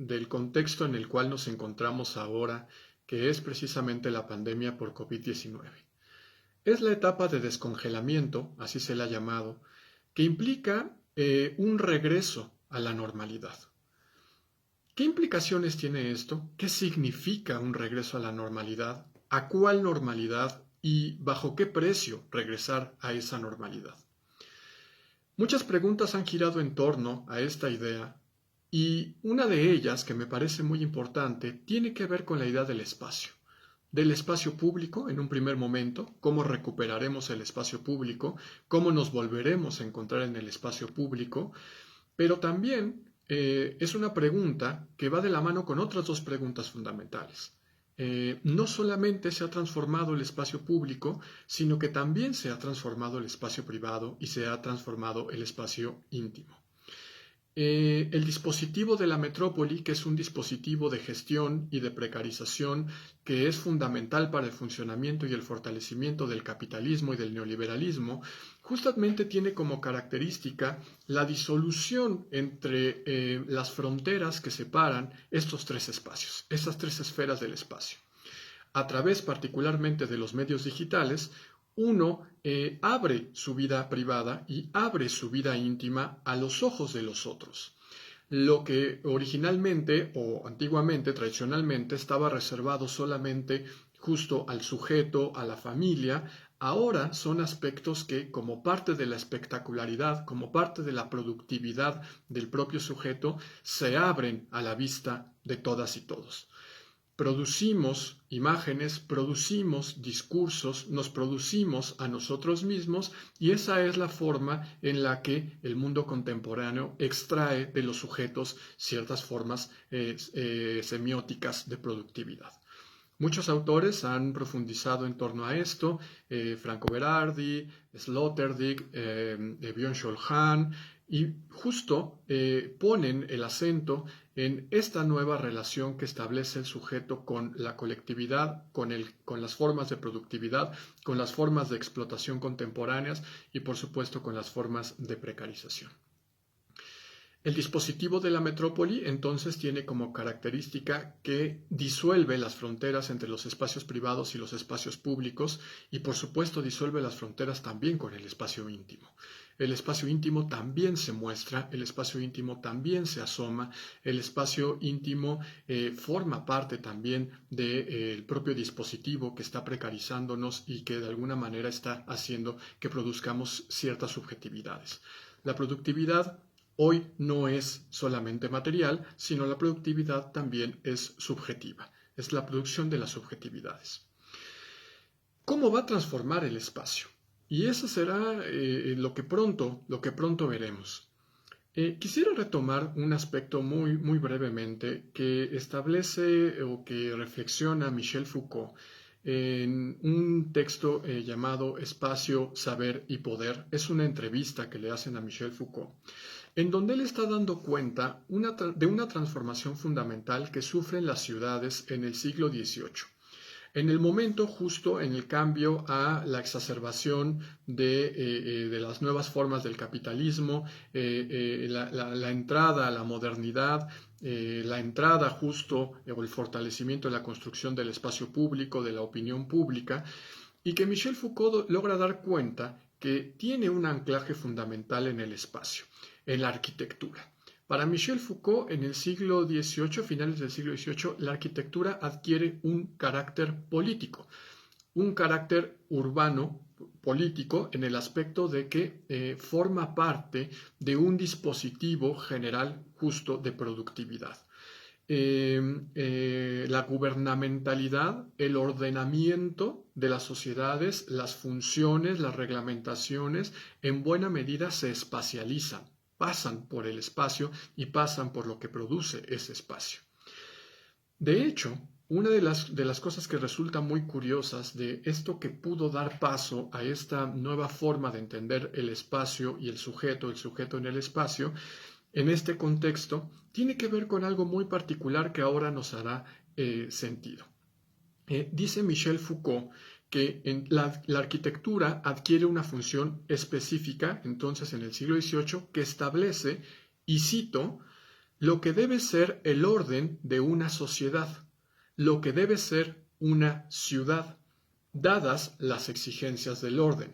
del contexto en el cual nos encontramos ahora, que es precisamente la pandemia por COVID-19. Es la etapa de descongelamiento, así se la ha llamado, que implica un regreso a la normalidad. ¿Qué implicaciones tiene esto? ¿Qué significa un regreso a la normalidad? ¿A cuál normalidad y bajo qué precio regresar a esa normalidad? Muchas preguntas han girado en torno a esta idea y una de ellas, que me parece muy importante, tiene que ver con la idea del espacio público en un primer momento, cómo recuperaremos el espacio público, cómo nos volveremos a encontrar en el espacio público, pero también es una pregunta que va de la mano con otras dos preguntas fundamentales. No solamente se ha transformado el espacio público, sino que también se ha transformado el espacio privado y se ha transformado el espacio íntimo. El dispositivo de la metrópoli, que es un dispositivo de gestión y de precarización que es fundamental para el funcionamiento y el fortalecimiento del capitalismo y del neoliberalismo, justamente tiene como característica la disolución entre las fronteras que separan estos tres espacios, estas tres esferas del espacio. A través particularmente de los medios digitales, uno abre su vida privada y abre su vida íntima a los ojos de los otros. Lo que originalmente o antiguamente, tradicionalmente, estaba reservado solamente justo al sujeto, a la familia, ahora son aspectos que, como parte de la espectacularidad, como parte de la productividad del propio sujeto, se abren a la vista de todas y todos. Producimos imágenes, producimos discursos, nos producimos a nosotros mismos y esa es la forma en la que el mundo contemporáneo extrae de los sujetos ciertas formas semióticas de productividad. Muchos autores han profundizado en torno a esto, Franco Berardi, Sloterdijk, Byung-Chul Han, y justo ponen el acento en esta nueva relación que establece el sujeto con la colectividad, con las formas de productividad, con las formas de explotación contemporáneas y por supuesto con las formas de precarización. El dispositivo de la metrópoli entonces tiene como característica que disuelve las fronteras entre los espacios privados y los espacios públicos y por supuesto disuelve las fronteras también con el espacio íntimo. El espacio íntimo también se muestra, el espacio íntimo también se asoma, el espacio íntimo forma parte también del propio dispositivo que está precarizándonos y que de alguna manera está haciendo que produzcamos ciertas subjetividades. La productividad hoy no es solamente material, sino la productividad también es subjetiva, es la producción de las subjetividades. ¿Cómo va a transformar el espacio? Y eso será lo que pronto veremos. Quisiera retomar un aspecto muy brevemente que establece o que reflexiona Michel Foucault en un texto llamado Espacio, Saber y Poder. Es una entrevista que le hacen a Michel Foucault, en donde él está dando cuenta de una transformación fundamental que sufren las ciudades en el siglo XVIII. En el momento justo en el cambio a la exacerbación de las nuevas formas del capitalismo, la entrada a la modernidad, la entrada justo o el fortalecimiento de la construcción del espacio público, de la opinión pública, y que Michel Foucault logra dar cuenta que tiene un anclaje fundamental en el espacio, en la arquitectura. Para Michel Foucault, en el siglo XVIII, finales del siglo XVIII, la arquitectura adquiere un carácter político, un carácter urbano político en el aspecto de que forma parte de un dispositivo general justo de productividad. La gubernamentalidad, el ordenamiento de las sociedades, las funciones, las reglamentaciones, en buena medida se espacializan, pasan por el espacio y pasan por lo que produce ese espacio. De hecho, una de las cosas que resulta muy curiosas de esto que pudo dar paso a esta nueva forma de entender el espacio y el sujeto en el espacio, en este contexto, tiene que ver con algo muy particular que ahora nos hará sentido. Dice Michel Foucault que la arquitectura adquiere una función específica, entonces en el siglo XVIII, que establece, y cito, lo que debe ser el orden de una sociedad, lo que debe ser una ciudad, dadas las exigencias del orden.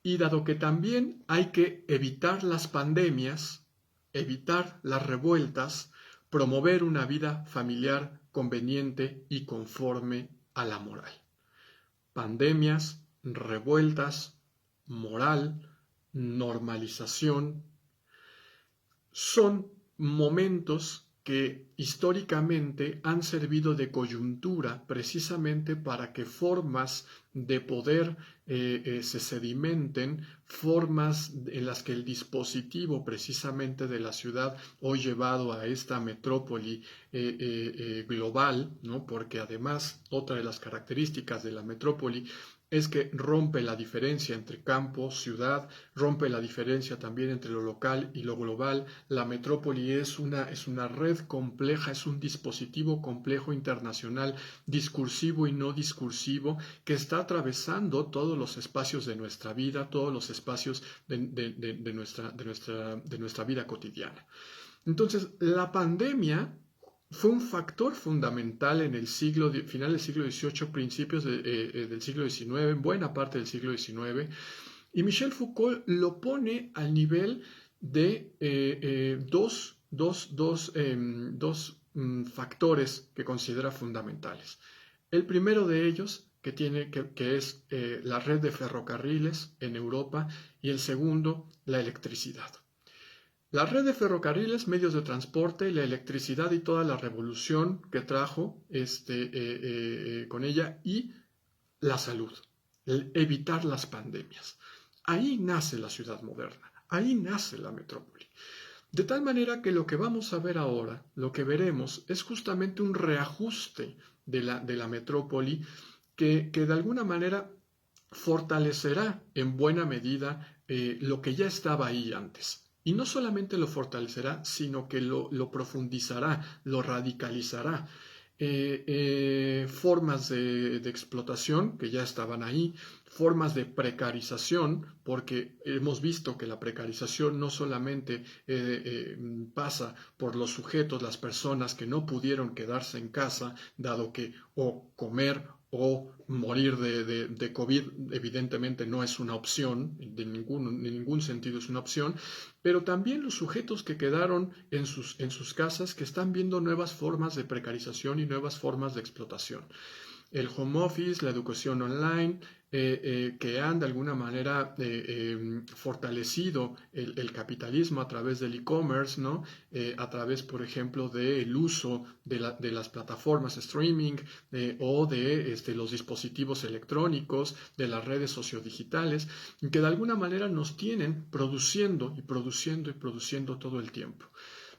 Y dado que también hay que evitar las pandemias, evitar las revueltas, promover una vida familiar conveniente y conforme a la moral. Pandemias, revueltas, moral, normalización, son momentos que históricamente han servido de coyuntura precisamente para que formas de poder se sedimenten, formas en las que el dispositivo precisamente de la ciudad, hoy llevado a esta metrópoli global, ¿no? Porque además otra de las características de la metrópoli es que rompe la diferencia entre campo, ciudad, rompe la diferencia también entre lo local y lo global. La metrópoli es una red compleja, es un dispositivo complejo internacional, discursivo y no discursivo, que está atravesando todos los espacios de nuestra vida, todos los espacios de nuestra vida cotidiana. Entonces, la pandemia fue un factor fundamental en el final del siglo XVIII, principios del siglo XIX, en buena parte del siglo XIX, y Michel Foucault lo pone al nivel de dos factores que considera fundamentales. El primero de ellos, que es la red de ferrocarriles en Europa, y el segundo, la electricidad. La red de ferrocarriles, medios de transporte, la electricidad y toda la revolución que trajo con ella, y la salud, el evitar las pandemias. Ahí nace la ciudad moderna, ahí nace la metrópoli. De tal manera que lo que vamos a ver ahora, lo que veremos, es justamente un reajuste de la metrópoli que de alguna manera fortalecerá en buena medida lo que ya estaba ahí antes. Y no solamente lo fortalecerá, sino que lo profundizará, lo radicalizará. Formas de explotación que ya estaban ahí, formas de precarización, porque hemos visto que la precarización no solamente pasa por los sujetos, las personas que no pudieron quedarse en casa, dado que o comer o morir de COVID evidentemente no es una opción, de ningún sentido es una opción, pero también los sujetos que quedaron en sus casas, que están viendo nuevas formas de precarización y nuevas formas de explotación. El home office, la educación online, que han de alguna manera fortalecido el capitalismo a través del e-commerce, ¿no? A través, por ejemplo, del uso de las plataformas streaming o de los dispositivos electrónicos, de las redes sociodigitales, que de alguna manera nos tienen produciendo y produciendo y produciendo todo el tiempo.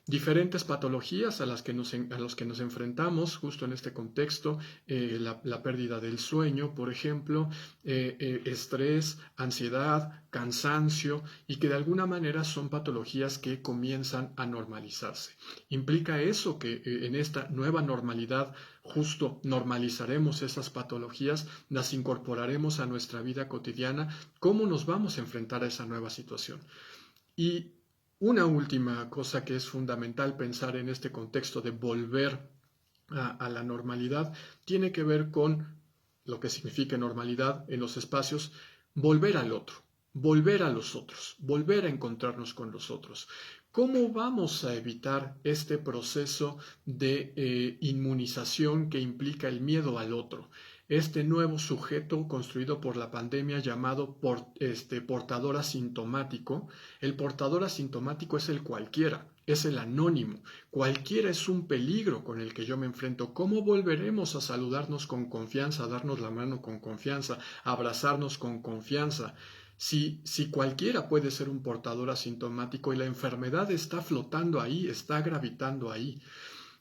Diferentes patologías a los que nos enfrentamos justo en este contexto, la pérdida del sueño, por ejemplo, estrés, ansiedad, cansancio, y que de alguna manera son patologías que comienzan a normalizarse. Implica eso que en esta nueva normalidad justo normalizaremos esas patologías, las incorporaremos a nuestra vida cotidiana. ¿Cómo nos vamos a enfrentar a esa nueva situación? Y una última cosa que es fundamental pensar en este contexto de volver a la normalidad tiene que ver con lo que significa normalidad en los espacios, volver al otro, volver a los otros, volver a encontrarnos con los otros. ¿Cómo vamos a evitar este proceso de inmunización que implica el miedo al otro? Este nuevo sujeto construido por la pandemia llamado portador asintomático. El portador asintomático es el cualquiera, es el anónimo. Cualquiera es un peligro con el que yo me enfrento. ¿Cómo volveremos a saludarnos con confianza, a darnos la mano con confianza, a abrazarnos con confianza? Si cualquiera puede ser un portador asintomático y la enfermedad está flotando ahí, está gravitando ahí.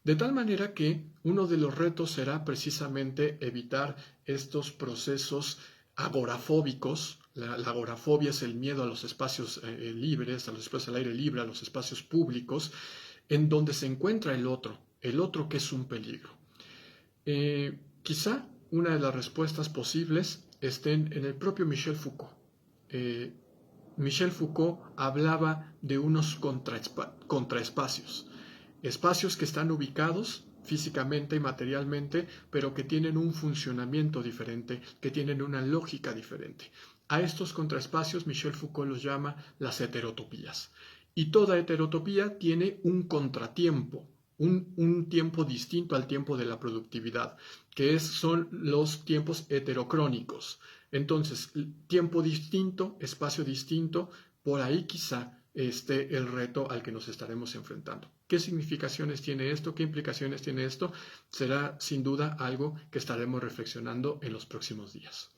De tal manera que uno de los retos será precisamente evitar estos procesos agorafóbicos. La agorafobia es el miedo a los espacios libres, a los espacios al aire libre, a los espacios públicos, en donde se encuentra el otro que es un peligro. Quizá una de las respuestas posibles estén en el propio Michel Foucault. Michel Foucault hablaba de unos contraespacios. espacios que están ubicados físicamente y materialmente, pero que tienen un funcionamiento diferente, que tienen una lógica diferente. A estos contraespacios Michel Foucault los llama las heterotopías. Y toda heterotopía tiene un contratiempo, un tiempo distinto al tiempo de la productividad, son los tiempos heterocrónicos. Entonces, tiempo distinto, espacio distinto, por ahí quizá esté el reto al que nos estaremos enfrentando. ¿Qué significaciones tiene esto? ¿Qué implicaciones tiene esto? Será sin duda algo que estaremos reflexionando en los próximos días.